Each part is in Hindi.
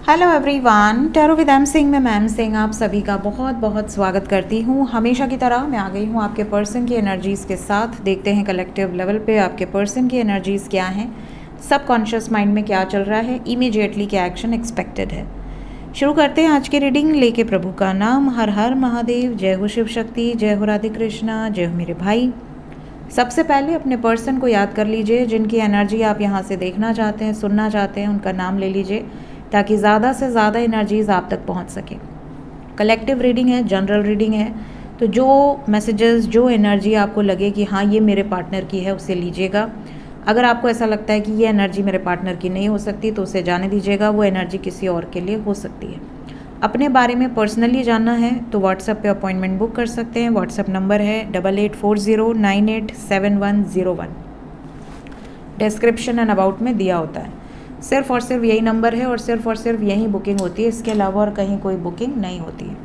Hello everyone, tarot with M Singh में मैम सिंह आप सभी का बहुत बहुत स्वागत करती हूँ। हमेशा की तरह मैं आ गई हूँ आपके पर्सन की एनर्जीज़ के साथ। देखते हैं कलेक्टिव लेवल पे आपके पर्सन की एनर्जीज़ क्या हैं, सबकॉन्शियस माइंड में क्या चल रहा है, इमीडिएटली क्या एक्शन एक्सपेक्टेड है। शुरू करते हैं आज की रीडिंग लेके प्रभु का नाम। हर हर महादेव, जय हो शिव शक्ति, जय हो राधे कृष्णा, जय हो मेरे भाई। सबसे पहले अपने पर्सन को याद कर लीजिए जिनकी एनर्जी आप यहाँ से देखना चाहते हैं, सुनना चाहते हैं, उनका नाम ले लीजिए ताकि ज़्यादा से ज़्यादा एनर्जीज़ आप तक पहुँच सके। कलेक्टिव रीडिंग है, जनरल रीडिंग है, तो जो मैसेजेस, जो एनर्जी आपको लगे कि हाँ ये मेरे पार्टनर की है, उसे लीजिएगा। अगर आपको ऐसा लगता है कि ये एनर्जी मेरे पार्टनर की नहीं हो सकती तो उसे जाने दीजिएगा, वो एनर्जी किसी और के लिए हो सकती है। अपने बारे में पर्सनली जानना है तो व्हाट्सएप पे अपॉइंटमेंट बुक कर सकते हैं। व्हाट्सएप नंबर है 8840987101। डिस्क्रिप्शन एंड अबाउट में दिया होता है। सिर्फ और सिर्फ यही नंबर है और सिर्फ यही बुकिंग होती है, इसके अलावा और कहीं कोई बुकिंग नहीं होती है।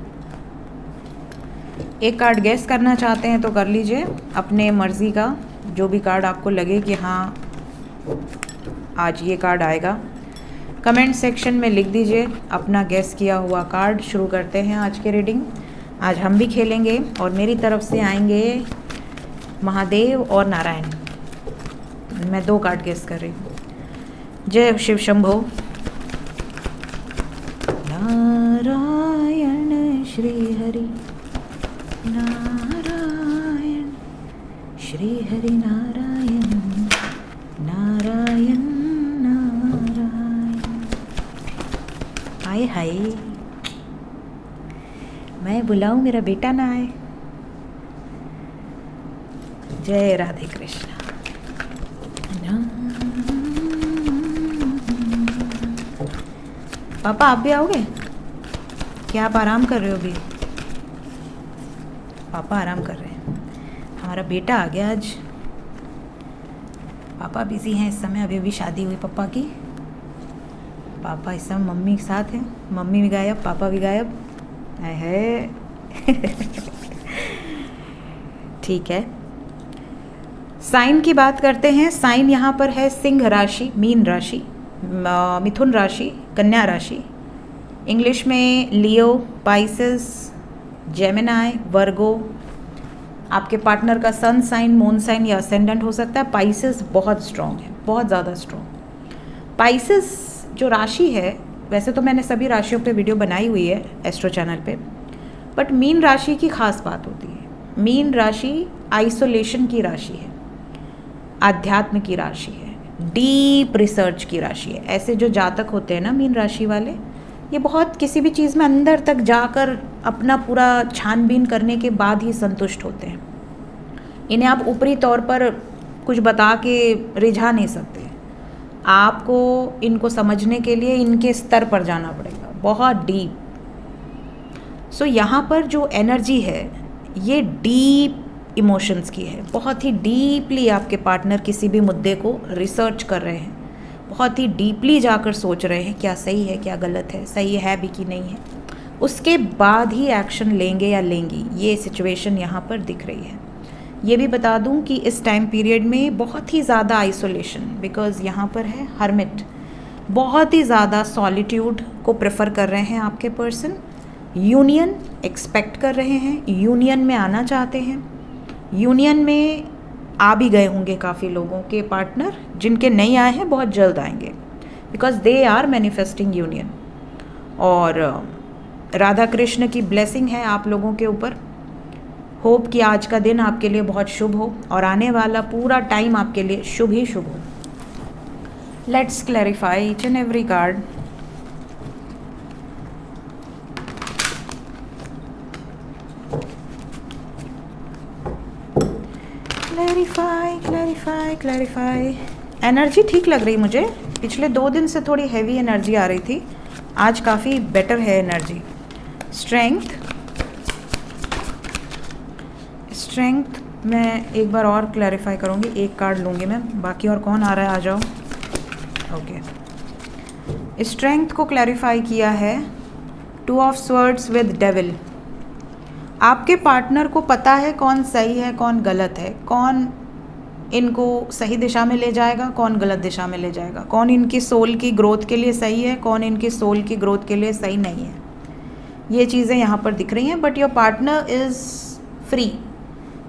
एक कार्ड गेस करना चाहते हैं तो कर लीजिए अपने मर्ज़ी का, जो भी कार्ड आपको लगे कि हाँ आज ये कार्ड आएगा। कमेंट सेक्शन में लिख दीजिए अपना गेस किया हुआ कार्ड। शुरू करते हैं आज की रीडिंग। आज हम भी खेलेंगे और मेरी तरफ से आएंगे महादेव और नारायण। मैं 2 कार्ड गेस कर रही हूँ। जय शिव शंभो। नारायण श्री हरि नारायण, श्री हरि नारायण नारायण नारायण। हाय हाय, मैं बुलाऊं मेरा बेटा ना आए। जय राधे कृष्णा। पापा आप भी आओगे क्या? आप आराम कर रहे हो अभी? पापा आराम कर रहे हैं। हमारा बेटा आ गया आज। पापा बिजी हैं इस समय, अभी अभी शादी हुई पापा की। पापा इस समय मम्मी के साथ हैं। मम्मी भी गायब, पापा भी गायब है। ठीक है, साइन की बात करते हैं। साइन यहाँ पर है सिंह राशि, मीन राशि, मिथुन राशि, कन्या राशि। इंग्लिश में लियो, पाइसेस, जेमिनाई, वर्गो। आपके पार्टनर का सन साइन, मून साइन या असेंडेंट हो सकता है। पाइसेस बहुत स्ट्रॉन्ग है, बहुत ज़्यादा स्ट्रॉन्ग। पाइसेस जो राशि है, वैसे तो मैंने सभी राशियों पे वीडियो बनाई हुई है एस्ट्रो चैनल पे, बट मीन राशि की खास बात होती है। मीन राशि आइसोलेशन की राशि है, आध्यात्म की राशि है, डीप रिसर्च की राशि है। ऐसे जो जातक होते हैं ना मीन राशि वाले, ये बहुत किसी भी चीज़ में अंदर तक जाकर अपना पूरा छानबीन करने के बाद ही संतुष्ट होते हैं। इन्हें आप ऊपरी तौर पर कुछ बता के रिझा नहीं सकते। आपको इनको समझने के लिए इनके स्तर पर जाना पड़ेगा, बहुत डीप। सो यहाँ पर जो एनर्जी है ये डीप इमोशंस की है। बहुत ही डीपली आपके पार्टनर किसी भी मुद्दे को रिसर्च कर रहे हैं, बहुत ही डीपली जाकर सोच रहे हैं क्या सही है क्या गलत है, सही है भी कि नहीं है। उसके बाद ही एक्शन लेंगे या लेंगी, ये सिचुएशन यहाँ पर दिख रही है। ये भी बता दूँ कि इस टाइम पीरियड में बहुत ही ज़्यादा आइसोलेशन, बिकॉज़ यहाँ पर है हर्मिट, बहुत ही ज़्यादा सॉलिट्यूड को प्रेफर कर रहे हैं आपके पर्सन। यूनियन एक्सपेक्ट कर रहे हैं, यूनियन में आना चाहते हैं। यूनियन में आ भी गए होंगे काफ़ी लोगों के पार्टनर, जिनके नहीं आए हैं बहुत जल्द आएंगे, because they are manifesting union. और राधा कृष्ण की ब्लेसिंग है आप लोगों के ऊपर। होप कि आज का दिन आपके लिए बहुत शुभ हो और आने वाला पूरा टाइम आपके लिए शुभ ही शुभ हो। Let's clarify each and every card. Clarify. Energy ठीक लग रही मुझे। पिछले 2 दिन से थोड़ी हैवी एनर्जी आ रही थी, आज काफ़ी बेटर है एनर्जी। स्ट्रेंथ मैं एक बार और क्लैरिफाई करूँगी। एक कार्ड लूँगी मैं, बाकी और कौन आ रहा है आ जाओ। ओके, स्ट्रेंथ को क्लैरिफाई किया है 2 ऑफ स्वर्ड्स विद डेविल। आपके पार्टनर को पता है कौन सही है कौन गलत है, कौन इनको सही दिशा में ले जाएगा, कौन गलत दिशा में ले जाएगा, कौन इनकी सोल की ग्रोथ के लिए सही है, कौन इनकी सोल की ग्रोथ के लिए सही नहीं है, ये चीज़ें यहाँ पर दिख रही हैं। But your partner is free,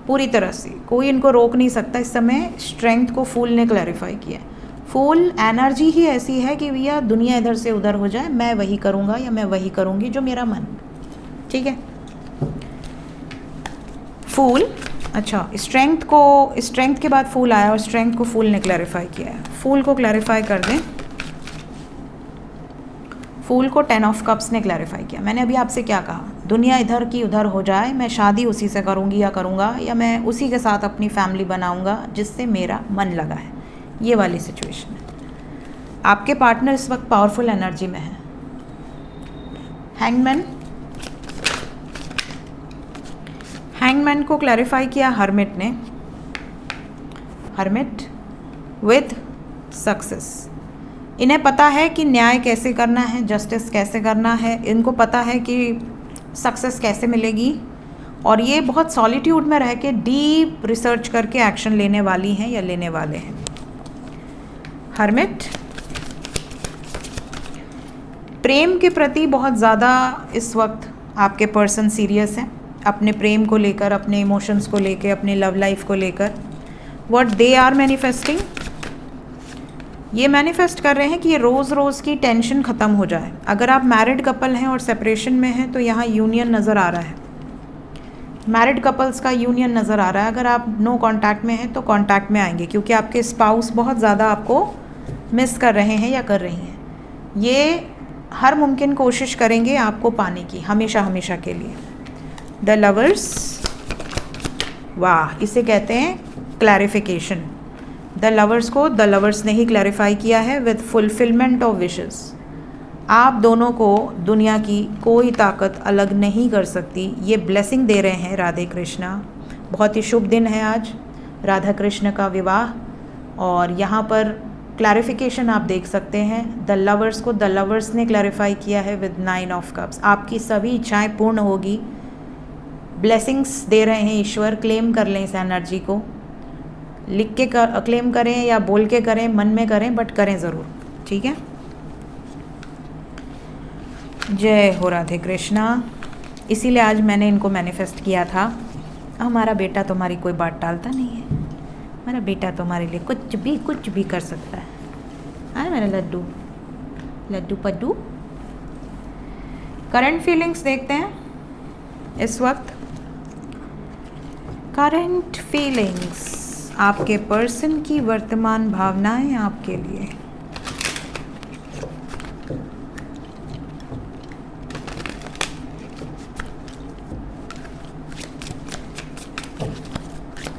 पूरी तरह से कोई इनको रोक नहीं सकता। इस समय स्ट्रेंथ को फूल ने क्लैरिफाई किया है। फूल एनर्जी ही ऐसी है कि भैया दुनिया इधर से उधर हो जाए, मैं वही करूँगा या मैं वही करूँगी जो मेरा मन, ठीक है। फूल, अच्छा, स्ट्रेंथ के बाद फूल आया और स्ट्रेंथ को फूल ने क्लैरिफाई किया है। फूल को क्लैरिफाई कर दें। फूल को 10 ऑफ कप्स ने क्लैरिफाई किया। मैंने अभी आपसे क्या कहा, दुनिया इधर की उधर हो जाए, मैं शादी उसी से करूँगी या करूँगा, या मैं उसी के साथ अपनी फैमिली बनाऊँगा जिससे मेरा मन लगा है, ये वाली सिचुएशन है। आपके पार्टनर इस वक्त पावरफुल एनर्जी में है। हैंगमैन को क्लैरिफाई किया हर्मिट ने। Hermit with success. इन्हें पता है कि न्याय कैसे करना है, जस्टिस कैसे करना है, इनको पता है कि सक्सेस कैसे मिलेगी, और ये बहुत सॉलिट्यूड में रह के डीप रिसर्च करके एक्शन लेने वाली हैं या लेने वाले हैं। हर्मिट प्रेम के प्रति बहुत ज़्यादा इस वक्त आपके पर्सन सीरियस हैं, अपने प्रेम को लेकर, अपने इमोशंस को लेकर, अपने लव लाइफ को लेकर। व्हाट दे आर मैनिफेस्टिंग, ये मैनिफेस्ट कर रहे हैं कि ये रोज़ रोज़ की टेंशन ख़त्म हो जाए। अगर आप मैरिड कपल हैं और सेपरेशन में हैं तो यहाँ यूनियन नज़र आ रहा है, मैरिड कपल्स का यूनियन नज़र आ रहा है। अगर आप नो कांटेक्ट में हैं तो कांटेक्ट में आएंगे, क्योंकि आपके स्पाउस बहुत ज़्यादा आपको मिस कर रहे हैं या कर रही हैं। ये हर मुमकिन कोशिश करेंगे आपको पाने की, हमेशा हमेशा के लिए। द लवर्स, वाह, इसे कहते हैं क्लैरिफिकेशन। द लवर्स को द लवर्स ने ही क्लैरिफाई किया है विद फुलफिलमेंट ऑफ विशेस। आप दोनों को दुनिया की कोई ताकत अलग नहीं कर सकती, ये ब्लेसिंग दे रहे हैं राधे कृष्णा। बहुत ही शुभ दिन है आज, राधा कृष्ण का विवाह, और यहाँ पर क्लैरिफिकेशन आप देख सकते हैं। द लवर्स को द लवर्स ने क्लैरिफाई किया है विद 9 ऑफ कप्स। आपकी सभी इच्छाएं पूर्ण होगी, ब्लेसिंग्स दे रहे हैं ईश्वर। क्लेम कर लें इस एनर्जी को, लिख के क्लेम करें या बोल के करें, मन में करें, बट करें ज़रूर, ठीक है। जय हो राधे कृष्णा। इसीलिए आज मैंने इनको मैनिफेस्ट किया था। हमारा बेटा तुम्हारी कोई बात टालता नहीं है, हमारा बेटा तुम्हारे लिए कुछ भी कर सकता है। हाँ मेरा लड्डू लड्डू पड्डू। करंट फीलिंग्स देखते हैं इस वक्त। करंट फीलिंग्स, आपके पर्सन की वर्तमान भावनाएं आपके लिए।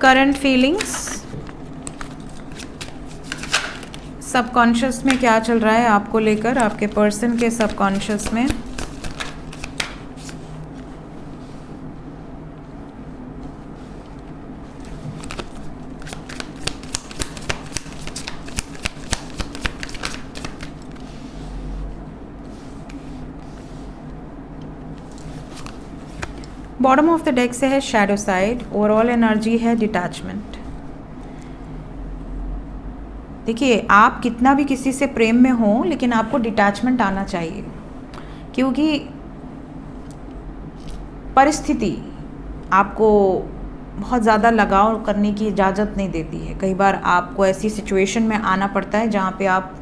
करंट फीलिंग्स, सबकॉन्शियस में क्या चल रहा है आपको लेकर, आपके पर्सन के सबकॉन्शियस में। बॉटम ऑफ द डेक से है शैडो साइड। ओवरऑल एनर्जी है डिटैचमेंट। देखिए, आप कितना भी किसी से प्रेम में हो, लेकिन आपको डिटैचमेंट आना चाहिए, क्योंकि परिस्थिति आपको बहुत ज़्यादा लगाव करने की इजाज़त नहीं देती है। कई बार आपको ऐसी सिचुएशन में आना पड़ता है जहाँ पे आप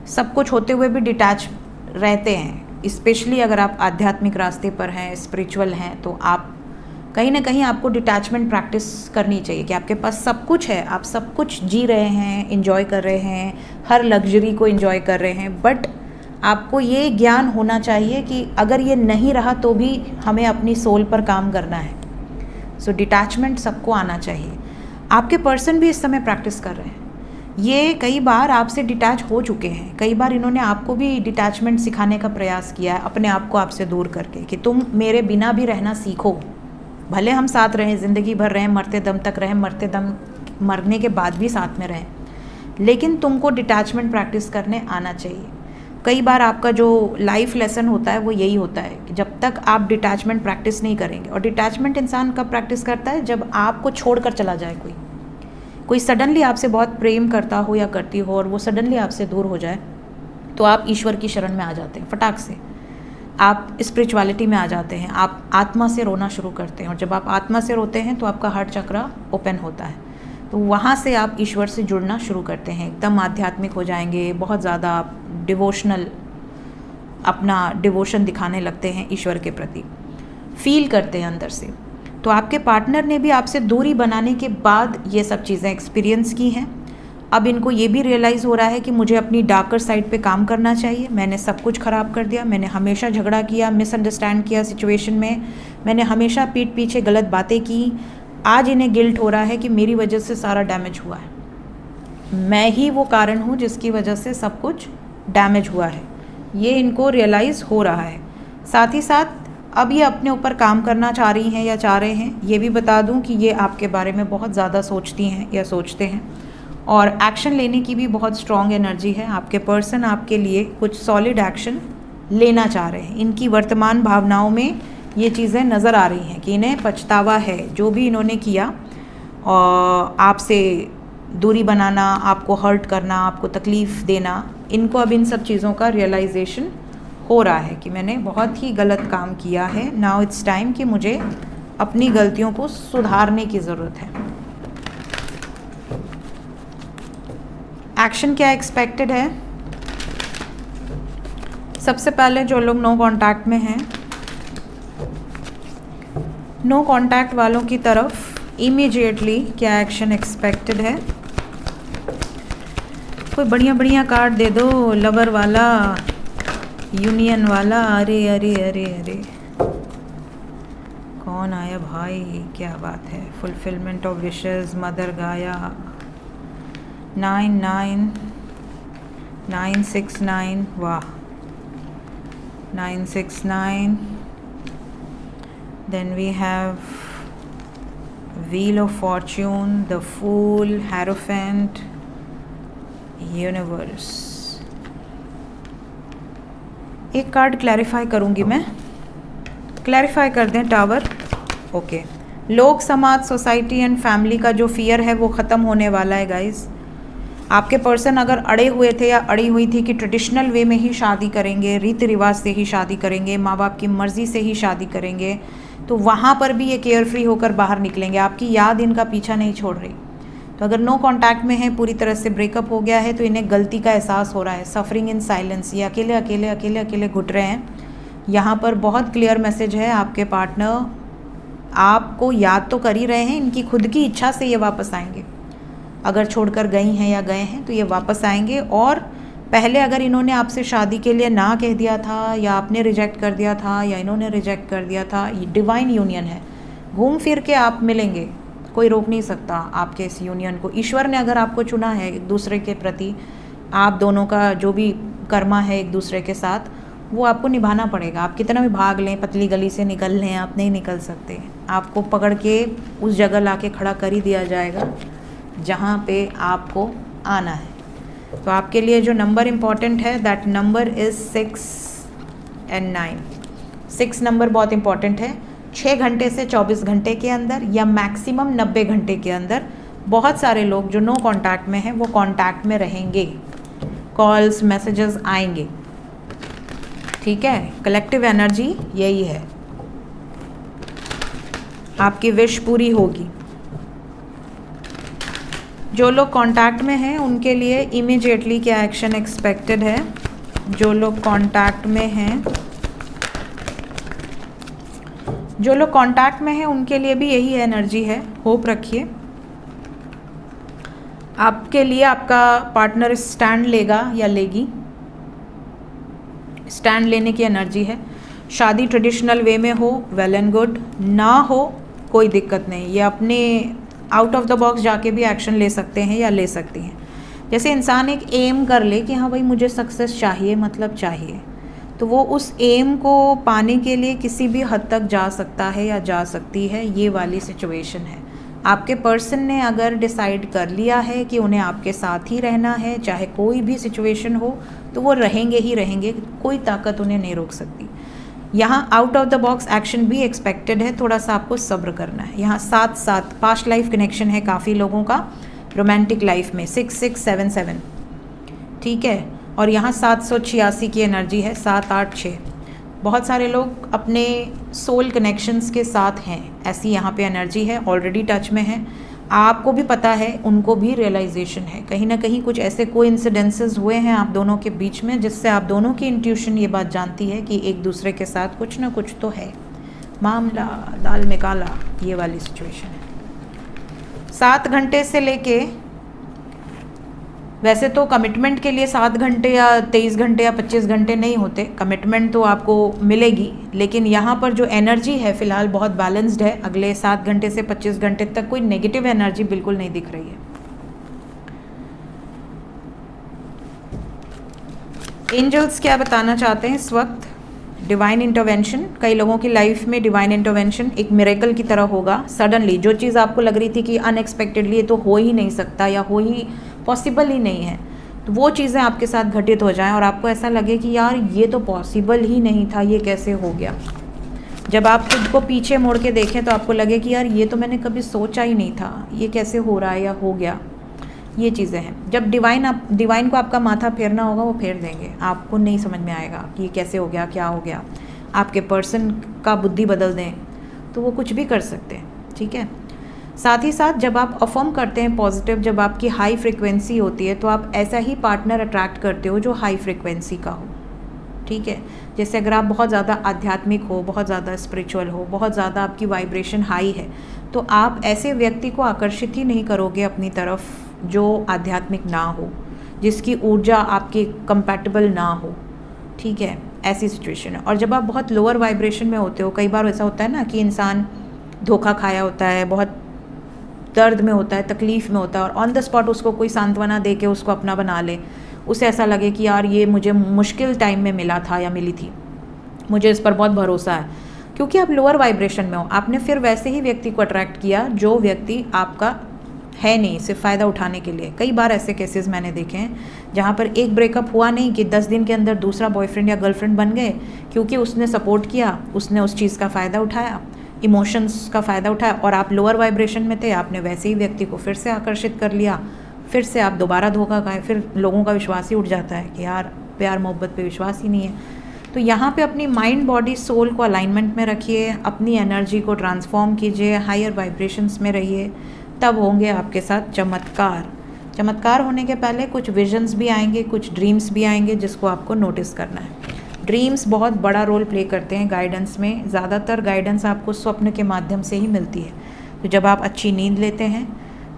सब कुछ होते हुए भी डिटैच रहते हैं। स्पेशली अगर आप आध्यात्मिक रास्ते पर हैं, स्पिरिचुअल हैं, तो आप कहीं ना कहीं आपको डिटैचमेंट प्रैक्टिस करनी चाहिए कि आपके पास सब कुछ है, आप सब कुछ जी रहे हैं, एंजॉय कर रहे हैं, हर लग्जरी को एंजॉय कर रहे हैं, बट आपको ये ज्ञान होना चाहिए कि अगर ये नहीं रहा तो भी हमें अपनी सोल पर काम करना है। सो डिटैचमेंट सबको आना चाहिए। आपके पर्सन भी इस समय प्रैक्टिस कर रहे हैं। ये कई बार आपसे डिटैच हो चुके हैं, कई बार इन्होंने आपको भी डिटैचमेंट सिखाने का प्रयास किया है, अपने आप को आपसे दूर करके, कि तुम मेरे बिना भी रहना सीखो। भले हम साथ रहें, ज़िंदगी भर रहें, मरते दम तक रहें, मरने के बाद भी साथ में रहें, लेकिन तुमको डिटैचमेंट प्रैक्टिस करने आना चाहिए। कई बार आपका जो लाइफ लेसन होता है वो यही होता है कि जब तक आप डिटैचमेंट प्रैक्टिस नहीं करेंगे, और डिटैचमेंट इंसान कब प्रैक्टिस करता है, जब आपको छोड़कर चला जाए कोई, कोई सडनली आपसे बहुत प्रेम करता हो या करती हो और वो सडनली आपसे दूर हो जाए, तो आप ईश्वर की शरण में आ जाते हैं फटाक से, आप स्पिरिचुअलिटी में आ जाते हैं, आप आत्मा से रोना शुरू करते हैं। और जब आप आत्मा से रोते हैं तो आपका हार्ट चक्रा ओपन होता है, तो वहाँ से आप ईश्वर से जुड़ना शुरू करते हैं, एकदम आध्यात्मिक हो जाएंगे, बहुत ज़्यादा आप डिवोशनल, अपना डिवोशन दिखाने लगते हैं ईश्वर के प्रति, फील करते हैं अंदर से। तो आपके पार्टनर ने भी आपसे दूरी बनाने के बाद ये सब चीज़ें एक्सपीरियंस की हैं। अब इनको ये भी रियलाइज़ हो रहा है कि मुझे अपनी डार्कर साइड पे काम करना चाहिए, मैंने सब कुछ ख़राब कर दिया, मैंने हमेशा झगड़ा किया, मिसअंडरस्टैंड किया सिचुएशन में, मैंने हमेशा पीठ पीछे गलत बातें की। आज इन्हें गिल्ट हो रहा है कि मेरी वजह से सारा डैमेज हुआ है, मैं ही वो कारण हूँ जिसकी वजह से सब कुछ डैमेज हुआ है, ये इनको रियलाइज़ हो रहा है। साथ ही साथ अब ये अपने ऊपर काम करना चाह रही हैं या चाह रहे हैं। ये भी बता दूं कि ये आपके बारे में बहुत ज़्यादा सोचती हैं या सोचते हैं, और एक्शन लेने की भी बहुत स्ट्रॉन्ग एनर्जी है। आपके पर्सन आपके लिए कुछ सॉलिड एक्शन लेना चाह रहे हैं। इनकी वर्तमान भावनाओं में ये चीज़ें नज़र आ रही हैं कि इन्हें पछतावा है, जो भी इन्होंने किया, और आपसे दूरी बनाना, आपको हर्ट करना, आपको तकलीफ़ देना, इनको अब इन सब चीज़ों का रियलाइजेशन हो रहा है कि मैंने बहुत ही गलत काम किया है। नाउ इट्स टाइम कि मुझे अपनी गलतियों को सुधारने की ज़रूरत है। एक्शन क्या एक्सपेक्टेड है? सबसे पहले जो लोग नो कांटेक्ट में हैं, नो कांटेक्ट वालों की तरफ इमीडिएटली क्या एक्शन एक्सपेक्टेड है? कोई बढ़िया बढ़िया कार्ड दे दो, लवर वाला, यूनियन वाला। अरे अरे अरे अरे, कौन आया भाई, क्या बात है। फुलफिलमेंट ऑफ विशेस, मदर गाया, 99969, वाह, 969। Then we have wheel of fortune, the fool, hierophant, universe. एक कार्ड क्लैरिफाई करूंगी मैं, क्लैरिफाई कर दें टावर। ओके, लोक समाज, सोसाइटी एंड फैमिली का जो फियर है वो ख़त्म होने वाला है गाइस। आपके पर्सन अगर अड़े हुए थे या अड़ी हुई थी कि ट्रेडिशनल वे में ही शादी करेंगे, रीति रिवाज से ही शादी करेंगे, माँ बाप की मर्ज़ी से ही शादी करेंगे, तो वहाँ पर भी ये केयर फ्री होकर बाहर निकलेंगे। आपकी याद इनका पीछा नहीं छोड़ रही। तो अगर नो कांटेक्ट में है, पूरी तरह से ब्रेकअप हो गया है, तो इन्हें गलती का एहसास हो रहा है। सफरिंग इन साइलेंस, ये अकेले अकेले अकेले अकेले घुट रहे हैं। यहाँ पर बहुत क्लियर मैसेज है, आपके पार्टनर आपको याद तो कर ही रहे हैं, इनकी खुद की इच्छा से ये वापस आएंगे। अगर छोड़कर गई हैं या गए हैं तो ये वापस आएंगे। और पहले अगर इन्होंने आपसे शादी के लिए ना कह दिया था, या आपने रिजेक्ट कर दिया था, या इन्होंने रिजेक्ट कर दिया था, ये डिवाइन यूनियन है, घूम फिर के आप मिलेंगे, कोई रोक नहीं सकता आपके इस यूनियन को। ईश्वर ने अगर आपको चुना है एक दूसरे के प्रति, आप दोनों का जो भी कर्मा है एक दूसरे के साथ, वो आपको निभाना पड़ेगा। आप कितना भी भाग लें, पतली गली से निकल लें, आप नहीं निकल सकते। आपको पकड़ के उस जगह लाके खड़ा कर ही दिया जाएगा जहाँ पे आपको आना है। तो आपके लिए जो नंबर इम्पॉर्टेंट है, that number is 6 and 9। 6 number बहुत इम्पॉर्टेंट है। 6 घंटे से 24 घंटे के अंदर या मैक्सिमम 90 घंटे के अंदर बहुत सारे लोग जो नो कांटेक्ट में हैं वो कांटेक्ट में रहेंगे, कॉल्स मैसेजेस आएंगे। ठीक है, कलेक्टिव एनर्जी यही है, आपकी विश पूरी होगी। जो लोग कांटेक्ट में हैं उनके लिए इमीडिएटली क्या एक्शन एक्सपेक्टेड है? जो लोग कांटेक्ट में हैं, जो लोग कांटेक्ट में हैं उनके लिए भी यही एनर्जी है। होप रखिए, आपके लिए आपका पार्टनर स्टैंड लेगा या लेगी। स्टैंड लेने की एनर्जी है। शादी ट्रेडिशनल वे में हो, वेल एंड गुड, ना हो कोई दिक्कत नहीं। ये अपने आउट ऑफ द बॉक्स जाके भी एक्शन ले सकते हैं या ले सकती हैं। जैसे इंसान एक एम कर ले कि हाँ भाई मुझे सक्सेस चाहिए, मतलब चाहिए, तो वो उस एम को पाने के लिए किसी भी हद तक जा सकता है या जा सकती है। ये वाली सिचुएशन है। आपके पर्सन ने अगर डिसाइड कर लिया है कि उन्हें आपके साथ ही रहना है, चाहे कोई भी सिचुएशन हो, तो वो रहेंगे ही रहेंगे, कोई ताकत उन्हें नहीं रोक सकती। यहाँ out of the box action भी एक्सपेक्टेड है, थोड़ा सा आपको सब्र करना है। यहाँ साथ साथ पास्ट लाइफ कनेक्शन है काफ़ी लोगों का, रोमांटिक लाइफ में 6677, ठीक है। और यहाँ 786 की एनर्जी है, 786। बहुत सारे लोग अपने सोल कनेक्शंस के साथ हैं, ऐसी यहाँ पे एनर्जी है, ऑलरेडी टच में है। आपको भी पता है, उनको भी रियलाइजेशन है, कहीं ना कहीं कुछ ऐसे कोइंसिडेंसेस हुए हैं आप दोनों के बीच में, जिससे आप दोनों की इंट्यूशन ये बात जानती है कि एक दूसरे के साथ कुछ ना कुछ तो है, मामला दाल में काला, ये वाली सिचुएशन है। 7 घंटे से लेके, वैसे तो कमिटमेंट के लिए 7 घंटे या 23 घंटे या 25 घंटे नहीं होते, कमिटमेंट तो आपको मिलेगी, लेकिन यहाँ पर जो एनर्जी है फ़िलहाल बहुत बैलेंस्ड है। अगले 7 घंटे से 25 घंटे तक कोई नेगेटिव एनर्जी बिल्कुल नहीं दिख रही है। एंजल्स क्या बताना चाहते हैं इस वक्त? डिवाइन इंटरवेंशन, कई लोगों की लाइफ में डिवाइन इंटरवेंशन एक मिरेकल की तरह होगा। सडनली जो चीज़ आपको लग रही थी कि अनएक्सपेक्टेडली तो हो ही नहीं सकता या हो ही पॉसिबल ही नहीं है, तो वो चीज़ें आपके साथ घटित हो जाएं और आपको ऐसा लगे कि यार ये तो पॉसिबल ही नहीं था, ये कैसे हो गया। जब आप खुद को पीछे मोड़ के देखें तो आपको लगे कि यार ये तो मैंने कभी सोचा ही नहीं था, ये कैसे हो रहा है या हो गया। ये चीज़ें हैं, जब डिवाइन को आपका माथा फेरना होगा वो फेर देंगे, आपको नहीं समझ में आएगा कि ये कैसे हो गया, क्या हो गया। आपके पर्सन का बुद्धि बदल दें तो वो कुछ भी कर सकते हैं, ठीक है। साथ ही साथ जब आप अफर्म करते हैं पॉजिटिव, जब आपकी हाई फ्रिक्वेंसी होती है तो आप ऐसा ही पार्टनर अट्रैक्ट करते हो जो हाई फ्रिक्वेंसी का हो, ठीक है। जैसे अगर आप बहुत ज़्यादा आध्यात्मिक हो, बहुत ज़्यादा स्पिरिचुअल हो, बहुत ज़्यादा आपकी वाइब्रेशन हाई है, तो आप ऐसे व्यक्ति को आकर्षित ही नहीं करोगे अपनी तरफ जो आध्यात्मिक ना हो, जिसकी ऊर्जा आपके कंपैटिबल ना हो, ठीक है। ऐसी सिचुएशन है। और जब आप बहुत लोअर वाइब्रेशन में होते हो, कई बार ऐसा होता है ना कि इंसान धोखा खाया होता है, बहुत दर्द में होता है, तकलीफ़ में होता है, और ऑन द स्पॉट उसको कोई सांत्वना दे के उसको अपना बना ले, उसे ऐसा लगे कि यार ये मुझे मुश्किल टाइम में मिला था या मिली थी, मुझे इस पर बहुत भरोसा है, क्योंकि आप लोअर वाइब्रेशन में हो। आपने फिर वैसे ही व्यक्ति को अट्रैक्ट किया जो व्यक्ति आपका है नहीं, सिर्फ फ़ायदा उठाने के लिए। कई बार ऐसे केसेस मैंने देखे हैं जहाँ पर एक ब्रेकअप हुआ नहीं कि 10 दिन के अंदर दूसरा बॉयफ्रेंड या गर्लफ्रेंड बन गए, क्योंकि उसने सपोर्ट किया, उसने उस चीज़ का फ़ायदा उठाया, इमोशंस का फ़ायदा उठाया, और आप लोअर वाइब्रेशन में थे, आपने वैसे ही व्यक्ति को फिर से आकर्षित कर लिया, फिर से आप दोबारा धोखा खाए, फिर लोगों का विश्वास ही उठ जाता है कि यार प्यार मोहब्बत पे विश्वास ही नहीं है। तो यहाँ पे अपनी माइंड बॉडी सोल को अलाइनमेंट में रखिए, अपनी एनर्जी को ट्रांसफॉर्म कीजिए, हायर वाइब्रेशंस में रहिए, तब होंगे आपके साथ चमत्कार। चमत्कार होने के पहले कुछ विजन्स भी आएंगे, कुछ ड्रीम्स भी आएंगे, जिसको आपको नोटिस करना है। ड्रीम्स बहुत बड़ा रोल प्ले करते हैं गाइडेंस में। ज़्यादातर गाइडेंस आपको स्वप्न के माध्यम से ही मिलती है। तो जब आप अच्छी नींद लेते हैं,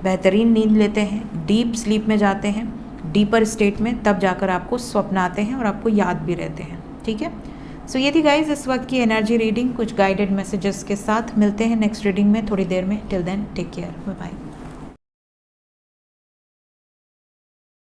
बेहतरीन नींद लेते हैं, डीप स्लीप में जाते हैं, डीपर स्टेट में, तब जाकर आपको स्वप्न आते हैं और आपको याद भी रहते हैं, ठीक है। सो ये थी गाइज इस वक्त की एनर्जी रीडिंग, कुछ गाइडेड मैसेजेस के साथ। मिलते हैं नेक्स्ट रीडिंग में थोड़ी देर में। Till then take care, bye bye.